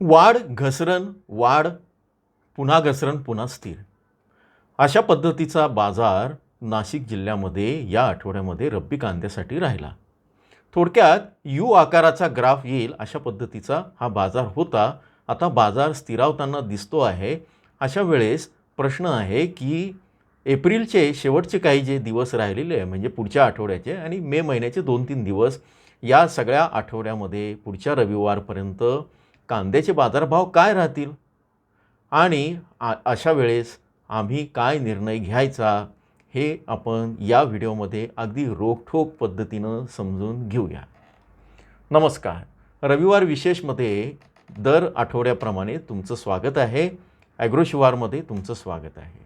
वाढ, घसरण, वाढ, पुन्हा घसरण, पुन्हा स्थिर. अशा पद्धतीचा बाजार नाशिक जिल्ह्यामध्ये या आठवड्यामध्ये रब्बी कांद्यासाठी राहिला. थोडक्यात यू आकाराचा ग्राफ येईल अशा पद्धतीचा हा बाजार होता. आता बाजार स्थिरावताना दिसतो आहे. अशा वेळेस प्रश्न आहे की एप्रिलचे शेवटचे काही जे दिवस राहिलेले आहे म्हणजे पुढच्या आठवड्याचे आणि मे महिन्याचे 2-3 दिवस या सगळ्या आठवड्यामध्ये पुढच्या रविवारपर्यंत कांद्याचे बाजारभाव काय राहतील आणि अशा वेळेस आम्ही काय निर्णय घ्यायचा हे आपण या व्हिडिओमध्ये अगदी रोखठोक पद्धतीनं समजून घेऊया. नमस्कार. रविवार विशेषमध्ये दर आठवड्याप्रमाणे तुमचं स्वागत आहे. ॲग्रोशिवारमध्ये तुमचं स्वागत आहे.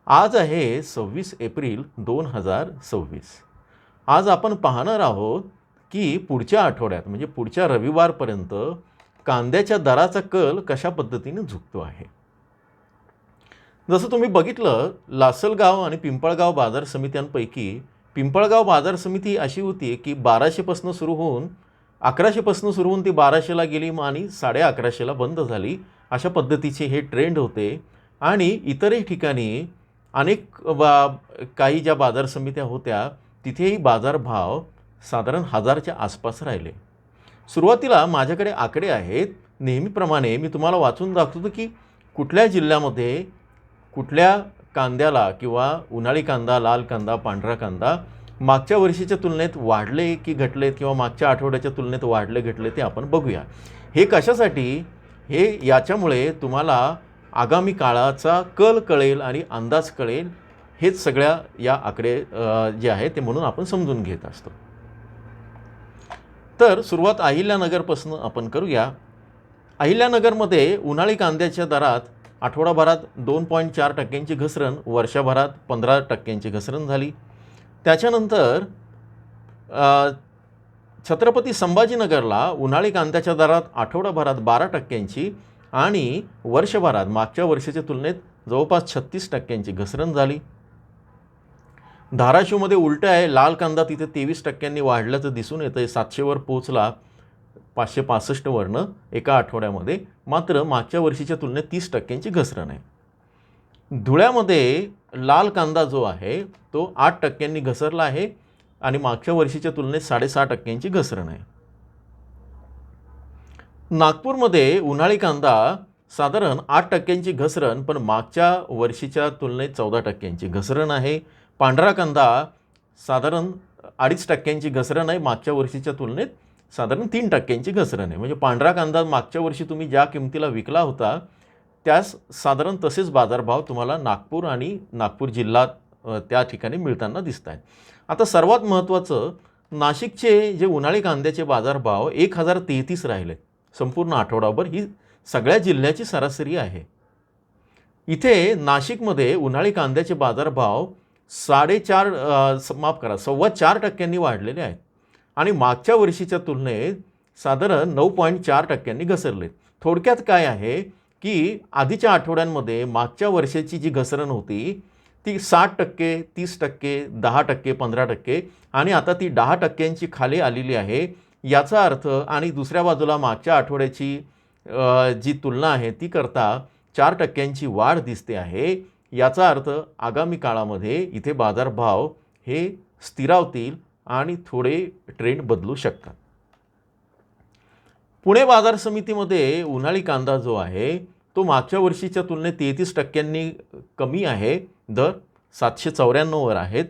आज आहे 26 एप्रिल 2026. आज आपण पाहणार आहोत की पुढच्या आठवड्यात म्हणजे पुढच्या रविवारपर्यंत कांद्याच्या दराचा कल कशा पद्धतीने झुकतो आहे. जसं तुम्ही बघितलं लासलगाव आणि पिंपळगाव बाजार समित्यांपैकी पिंपळगाव बाजार समिती अशी होती की 1200पासून सुरू होऊन 1100पासून सुरू होऊन ती 1200ला गेली आणि 1150ला बंद झाली. अशा पद्धतीचे हे ट्रेंड होते आणि इतरही ठिकाणी अनेक काही ज्या बाजार समित्या होत्या तिथेही बाजारभाव साधारण 1000च्या आसपास राहिले. सुरुवातीला माझ्याकडे आकडे आहेत. नेहमीप्रमाणे मी तुम्हाला वाचून दाखवतो की कुठल्या जिल्ह्यामध्ये कुठल्या कांद्याला किंवा उन्हाळी कांदा, लाल कांदा, पांढरा कांदा मागच्या वर्षीच्या तुलनेत वाढले की घटलेत किंवा मागच्या आठवड्याच्या तुलनेत वाढले घटले ते आपण बघूया. हे कशासाठी? हे याच्यामुळे तुम्हाला आगामी काळाचा कल कळेल आणि अंदाज कळेल. हेच सगळ्या या आकडे जे आहे ते म्हणून आपण समजून घेत असतो. तर सुरुवात अहिल्यानगरपासून आपण करूया. अहिल्यानगरमध्ये उन्हाळी कांद्याच्या दरात आठवडाभरात 2.4% घसरण, वर्षभरात 15% घसरण झाली. त्याच्यानंतर छत्रपती संभाजीनगरला उन्हाळी कांद्याच्या दरात आठवडाभरात 12% आणि वर्षभरात मागच्या वर्षाच्या तुलनेत जवळपास 36% घसरण झाली. धाराशिवमध्ये उलटं आहे. लाल कांदा तिथे 23% वाढल्याचं दिसून येतं आहे. 700वर पोहोचला 565वरनं एका आठवड्यामध्ये. मात्र मागच्या वर्षीच्या तुलनेत 30%ची घसरण आहे. धुळ्यामध्ये लाल कांदा जो आहे तो 8%नी घसरला आहे आणि मागच्या वर्षीच्या तुलनेत 6.5%ची घसरण आहे. नागपूरमध्ये उन्हाळी कांदा साधारण 8%ची घसरण पण मागच्या वर्षीच्या तुलनेत 14%ची घसरण आहे. पांढरा कांदा साधारण 2.5%ची घसरण आहे. मागच्या वर्षीच्या तुलनेत साधारण 3%ची घसरण आहे. म्हणजे पांढरा कांदा मागच्या वर्षी तुम्ही ज्या किमतीला विकला होता त्यास साधारण तसेच बाजारभाव तुम्हाला नागपूर आणि नागपूर जिल्हा त्या ठिकाणी मिळताना दिसत आहेत. आता सर्वात महत्त्वाचं नाशिकचे जे उन्हाळी कांद्याचे बाजारभाव 1033 राहिले संपूर्ण आठवडाभर. ही सगळ्या जिल्ह्याची सरासरी आहे. इथे नाशिकमध्ये उन्हाळी कांद्याचे बाजारभाव 4.5% वाढलेले आहेत आणि मागच्या वर्षीच्या तुलनेत साधारण 9.4% घसरले. थोडक्यात काय आहे की आधीच्या आठवड्यांमध्ये मागच्या वर्षाची जी घसरण होती ती 60%, 30%, 10%, 15% आणि आता ती 10%ची खाली आलेली आहे. याचा अर्थ आणि दुसऱ्या बाजूला मागच्या आठवड्याची जी तुलना आहे ती करता 4%ची वाढ दिसते आहे. याचा अर्थ आगामी काळामध्ये इथे बाजारभाव हे स्थिरावतील आणि थोडे ट्रेंड बदलू शकतात. पुणे बाजार समितीमध्ये उन्हाळी कांदा जो आहे तो मागच्या वर्षीच्या तुलनेत 33%नी कमी आहे. दर 794वर आहेत.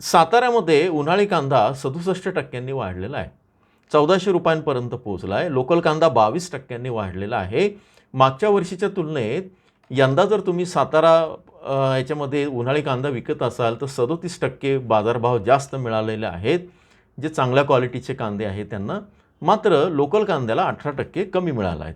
साताऱ्यामध्ये उन्हाळी कांदा 67%नी वाढलेला आहे. 1400 रुपयांपर्यंत पोहोचला आहे. लोकल कांदा 22%नी वाढलेला आहे. मागच्या वर्षीच्या तुलनेत यंदा जर तुम्ही सातारा याच्यामध्ये उन्हाळी कांदा विकत असाल तर 37% बाजारभाव जास्त मिळालेले आहेत जे चांगल्या क्वालिटीचे कांदे आहेत त्यांना. मात्र लोकल कांद्याला 18% कमी मिळाला आहे.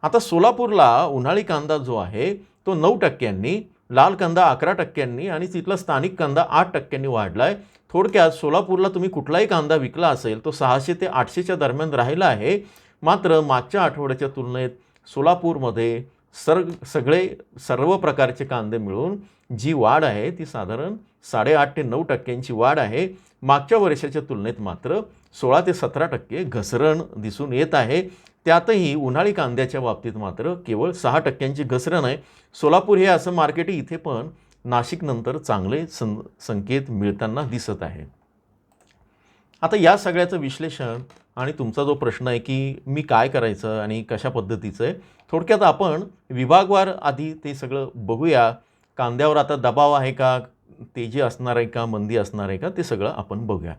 आता सोलापूरला उन्हाळी कांदा जो आहे तो 9%नी, लाल कांदा 11%नी आणि तिथला स्थानिक कांदा 8%नी वाढला आहे. थोडक्यात सोलापूरला तुम्ही कुठलाही कांदा विकला असेल तो 600 ते 800च्या दरम्यान राहिला आहे. मात्र मागच्या आठवड्याच्या तुलनेत सोलापूरमध्ये सर्व प्रकारचे कांदे मिळून जी वाढ आहे ती साधारण 8.5 ते 9%ची वाढ आहे. मागच्या वर्षाच्या तुलनेत मात्र 16 ते 17% घसरण दिसून येत आहे. त्यातही उन्हाळी कांद्याच्या बाबतीत मात्र केवळ 6% घसरण आहे. सोलापूर हे असं मार्केट इथे पण नाशिकनंतर चांगले संकेत मिळताना दिसत आहे. आता या सगळ्याचं विश्लेषण आणि तुमचा जो प्रश्न आहे की मी काय करायचं आणि कशा पद्धतीचं आहे, थोडक्यात आपण विभागवार आधी ते सगळं बघूया. कांद्यावर आता दबाव आहे का, तेजी असणार आहे का, मंदी असणार आहे का, ते सगळं आपण बघूया.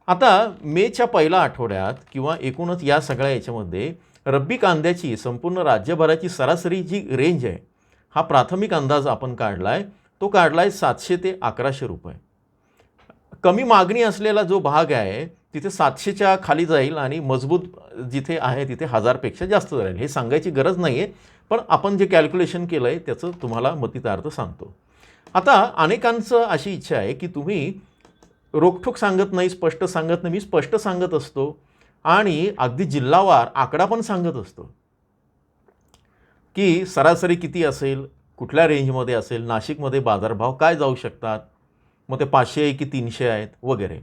आता मेच्या पहिल्या आठवड्यात किंवा एकूणच या सगळ्या याच्यामध्ये रब्बी कांद्याची संपूर्ण राज्यभराची सरासरी जी रेंज आहे, हा प्राथमिक अंदाज आपण काढला आहे. तो काढला आहे 700 ते 1100 रुपये. कमी मागणी असलेला जो भाग आहे तिथे 700च्या खाली जाईल आणि मजबूत जिथे आहे तिथे 1000पेक्षा जास्त जाईल. हे सांगायची गरज नाही आहे, पण आपण जे कॅल्क्युलेशन केलं आहे त्याचं तुम्हाला मतितार्थ सांगतो. आता अनेकांचं अशी इच्छा आहे की तुम्ही रोखठोक सांगत नाही, स्पष्ट सांगत नाही. मी स्पष्ट सांगत असतो आणि अगदी जिल्हावार आकडा पण सांगत असतो की सरासरी किती असेल, कुठल्या रेंजमध्ये असेल, नाशिकमध्ये बाजारभाव काय जाऊ शकतात, मग ते 500 आहे की 300 आहेत वगैरे.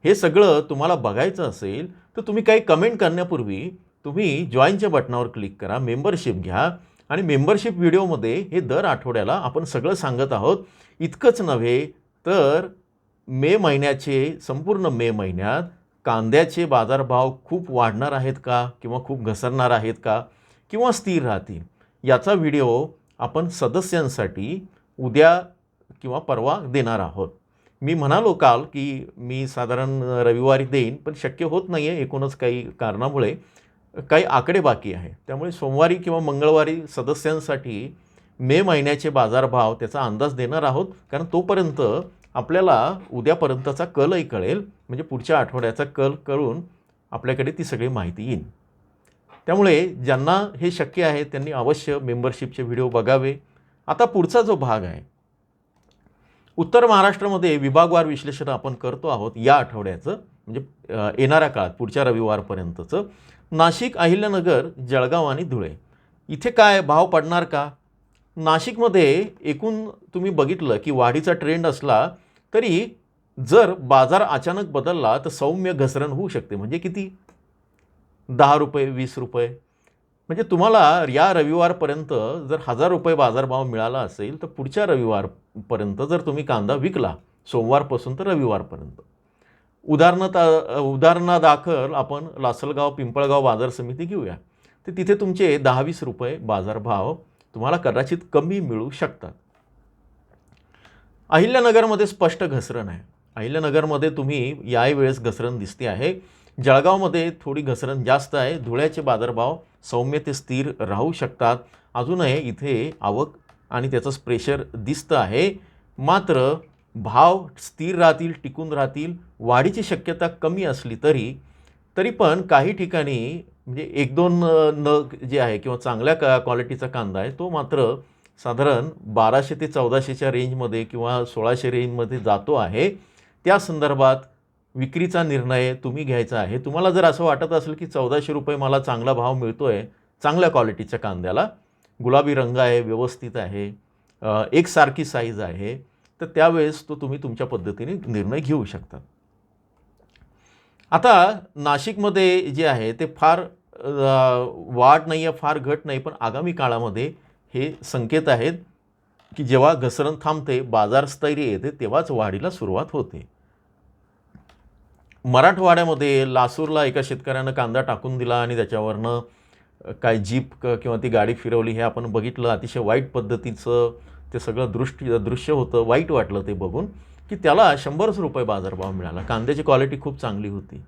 हे सगळं तुम्हाला बघायचं असेल तर तुम्ही काही कमेंट करण्यापूर्वी तुम्ही जॉईनच्या बटनावर क्लिक करा, मेंबरशिप घ्या आणि मेंबरशिप व्हिडिओमध्ये हे दर आठवड्याला आपण सगळं सांगत आहोत. इतकंच नव्हे तर मे महिन्याचे संपूर्ण मे महिन्यात कांद्याचे बाजारभाव खूप वाढणार आहेत का किंवा खूप घसरणार आहेत का किंवा स्थिर राहतील, याचा व्हिडिओ आपण सदस्यांसाठी उद्या किंवा परवा देणार आहोत. मी म्हणालो काल की मी साधारण रविवारी देईन, पण शक्य होत नाही आहे एकूणच काही कारणामुळे. काही आकडे बाकी आहे, त्यामुळे सोमवारी किंवा मंगळवारी सदस्यांसाठी मे महिन्याचे बाजारभाव त्याचा अंदाज देणार आहोत. कारण तोपर्यंत आपल्याला उद्यापर्यंतचा कलही कळेल, म्हणजे पुढच्या आठवड्याचा कल कळून आपल्याकडे ती सगळी माहिती येईल. त्यामुळे ज्यांना हे शक्य आहे त्यांनी अवश्य मेंबरशिपचे व्हिडिओ बघावे. आता पुढचा जो भाग आहे, उत्तर महाराष्ट्रामध्ये विभागवार विश्लेषण आपण करतो आहोत या आठवड्याचं, म्हणजे येणाऱ्या काळात पुढच्या रविवारपर्यंतचं. नाशिक, अहिल्यानगर, जळगाव आणि धुळे इथे काय भाव पडणार का? नाशिकमध्ये एकूण तुम्ही बघितलं की वाढीचा ट्रेंड असला तरी जर बाजार अचानक बदलला तर सौम्य घसरण होऊ शकते. म्हणजे किती? 10 रुपये, 20 रुपये. म्हणजे तुम्हाला या रविवारपर्यंत जर 1000 रुपये बाजारभाव मिळाला असेल तर पुढच्या रविवारपर्यंत जर तुम्ही कांदा विकला, सोमवारपासून तर रविवारपर्यंत, उदाहरणादाखल आपण लासलगाव, पिंपळगाव बाजार समिती घेऊया, तर तिथे तुमचे 10-20 रुपये बाजारभाव तुम्हाला कदाचित कमी मिळू शकतात. अहिल्यानगरमध्ये स्पष्ट घसरण आहे. अहिल्यानगरमध्ये तुम्ही यावेळेस घसरण दिसते आहे. जळगावमध्ये थोडी घसरण जास्त आहे. धुळ्याचे बाजारभाव सौम्य ते स्थिर राहू शकतात. अजूनही इथे आवक आणि त्याचं प्रेशर दिसतं आहे. मात्र भाव स्थिर राहतील, टिकून राहतील. वाढीची शक्यता कमी असली तरी पण काही ठिकाणी म्हणजे 1-2 नग जे आहे किंवा चांगल्या क्वालिटीचा कांदा आहे तो मात्र साधारण 1200 ते 1400च्या रेंजमध्ये किंवा 1600 रेंजमध्ये जातो आहे. त्या संदर्भात विक्रीचा निर्णय तुम्ही घ्यायचा आहे. तुम्हाला जर असं वाटत असेल की 1400 रुपये मला चांगला भाव मिळतो आहे चांगल्या क्वालिटीच्या कांद्याला, गुलाबी रंग आहे, व्यवस्थित आहे, एकसारखी साईज आहे, तर त्यावेळेस तुम्ही तुमच्या पद्धतीने निर्णय घेऊ शकता. आता नाशिकमध्ये जे आहे ते फार वाढ नाही आहे, फार घट नाही, पण आगामी काळामध्ये हे संकेत आहेत की जेव्हा घसरण थांबते, बाजार स्थैर्य येते, तेव्हाच वाढीला सुरुवात होते. मराठवाड्यामध्ये लासूरला एका शेतकऱ्यानं कांदा टाकून दिला आणि त्याच्यावरनं काय जीप किंवा ती गाडी फिरवली, हे आपण बघितलं. अतिशय वाईट पद्धतीचं ते सगळं दृश्य होतं. वाईट वाटलं ते बघून की त्याला 100 रुपये बाजारभाव मिळाला. कांद्याची क्वालिटी खूप चांगली होती.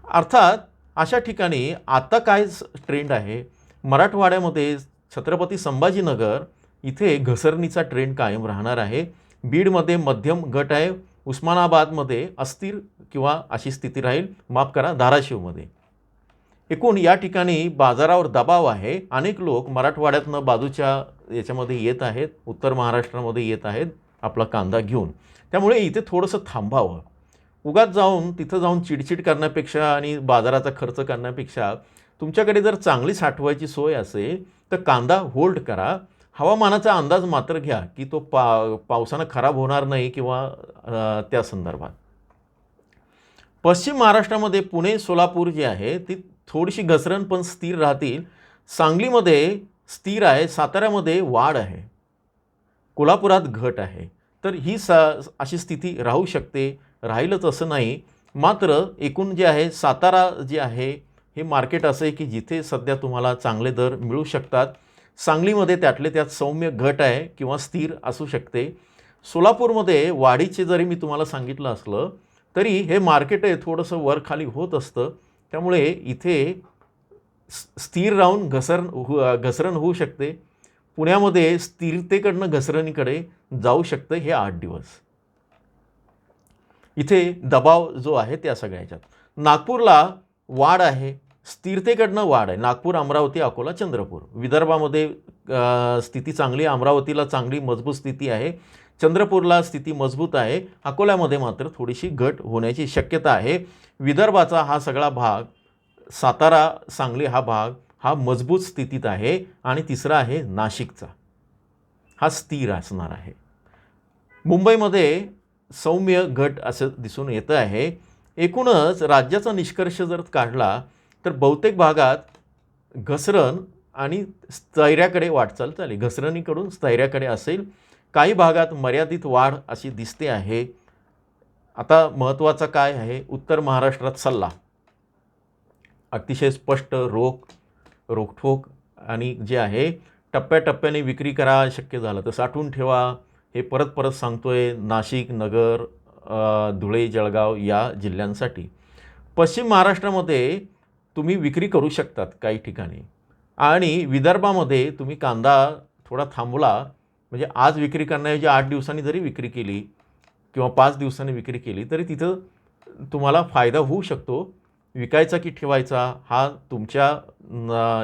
अर्थात अशा ठिकाणी आता काय ट्रेंड आहे, मराठवाड्यामध्ये छत्रपती संभाजीनगर इथे घसरणीचा ट्रेंड कायम राहणार आहे. बीडमध्ये मध्यम घट आहे. उस्मानाबादमध्ये अस्थिर किंवा अशी स्थिती राहील. माफ करा, धाराशिवमध्ये. एकूण या ठिकाणी बाजारावर दबाव आहे. अनेक लोक मराठवाड्यातनं बाजूच्या याच्यामध्ये येत आहेत, उत्तर महाराष्ट्रामध्ये येत आहेत आपला कांदा घेऊन. त्यामुळे इथे थोडंसं थांबावं. उगाच तिथं जाऊन चिडचिड करण्यापेक्षा आणि बाजाराचा खर्च करण्यापेक्षा तुमच्याकडे जर चांगली साठवायची सोय असेल तर कांदा होल्ड करा. हवामानाचा अंदाज मात्र घ्या की तो पावसानं खराब होणार नाही किंवा त्या संदर्भात. पश्चिम महाराष्ट्रामध्ये पुणे सोलापूर जे आहे ती थोडीशी घसरण पण स्थिर राहतील. सांगलीमध्ये स्थिर आहे, साताऱ्यामध्ये वाढ आहे, कोल्हापुरात घट आहे. तर ही अशी स्थिती राहू शकते, राहीलच असं नाही. मात्र एकूण जे आहे सातारा जे आहे हे मार्केट असं आहे की जिथे सध्या तुम्हाला चांगले दर मिळू शकतात. सांगलीमध्ये त्यातले त्यात सौम्य घट आहे किंवा स्थिर असू शकते. सोलापूरमध्ये वाढीचे जरी मी तुम्हाला सांगितलं असलं तरी हे मार्केट आहे थोडंसं वर खाली होत असतं. त्यामुळे इथे स्थिर राहून घसरण होऊ शकते. पुण्यामध्ये स्थिरतेकडनं घसरणीकडे जाऊ शकतं हे 8 दिवस. इथे दबाव जो आहे त्या सगळ्याच्यात. नागपूरला वाढ आहे, स्थिरतेकडनं वाढ आहे. नागपूर, अमरावती, अकोला, चंद्रपूर. विदर्भामध्ये स्थिती चांगली, अमरावतीला चांगली मजबूत स्थिती आहे, चंद्रपूरला स्थिती मजबूत आहे, अकोल्यामध्ये मात्र थोडीशी घट होण्याची शक्यता आहे. विदर्भाचा हा सगळा भाग, सातारा, सांगली हा भाग हा मजबूत स्थितीत आहे. आणि तिसरा आहे नाशिकचा, हा स्थिर असणार आहे. मुंबईमध्ये सौम्य घट असं दिसून येतं आहे. एकूणच राज्याचा निष्कर्ष जर काढला तर बहुतेक भागात घसरण आणि स्थैर्याकडे वाटचाल चालेल. घसरणीकडून स्थैर्याकडे असेल. काही भागात मर्यादित वाढ अशी दिसते आहे. आता महत्त्वाचं काय आहे, उत्तर महाराष्ट्रात सल्ला अतिशय स्पष्ट, रोखठोक आणि जे आहे टप्प्याटप्प्याने विक्री करा, शक्य झालं तर साठवून ठेवा. हे परत परत सांगतोय नाशिक, नगर, धुळे, जळगाव या जिल्ह्यांसाठी. पश्चिम महाराष्ट्रामध्ये तुम्ही विक्री करू शकतात काही ठिकाणी. आणि विदर्भामध्ये तुम्ही कांदा थोडा थांबवला, म्हणजे आज विक्री करण्याऐवजी 8 दिवसांनी जरी विक्री केली किंवा 5 दिवसांनी विक्री केली तरी तिथं तुम्हाला फायदा होऊ शकतो. विकायचा की ठेवायचा हा तुमच्या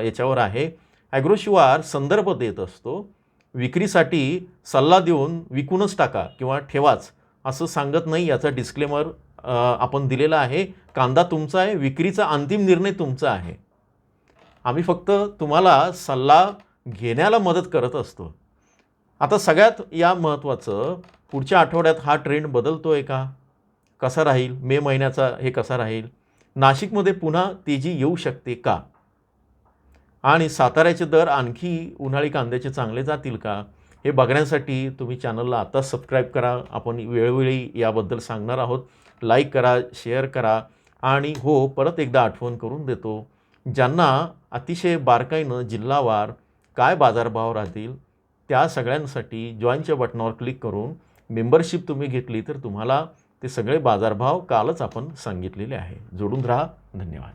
याच्यावर आहे. ॲग्रोशिवार संदर्भ देत असतो. विक्रीसाठी सल्ला देऊन विकूनच टाका किंवा ठेवाच असं सांगत नाही, याचा डिस्क्लेमर आपण दिलेला आहे. कांदा तुमचा आहे, विक्रीचा अंतिम निर्णय तुमचा आहे. आम्ही फक्त तुम्हाला सल्ला घेण्याला मदत करत असतो. आता सगळ्यात या महत्त्वाचं, पुढच्या आठवड्यात हा ट्रेंड बदलतोय का, कसा राहील, मे महिन्याचा हे कसा राहील, नाशिकमध्ये पुन्हा तेजी येऊ शकते का, आणि साताऱ्याचे दर आणखी उन्हाळी कांद्याचे चांगले जातील का, हे बघण्यासाठी तुम्ही चॅनलला आत्ताच सबस्क्राईब करा. आपण वेळोवेळी याबद्दल सांगणार आहोत. लाईक करा, शेअर करा. आणि हो, परत एकदा आठवण करून देतो, ज्यांना अतिशय बारकाईनं जिल्हावार काय बाजारभाव राहतील त्या सगळ्यांसाठी जॉईनच्या बटनावर क्लिक करून मेंबरशिप तुम्ही घेतली तर तुम्हाला ते सगळे बाजारभाव कालच आपण सांगितलेले आहे. जोडून राहा. धन्यवाद.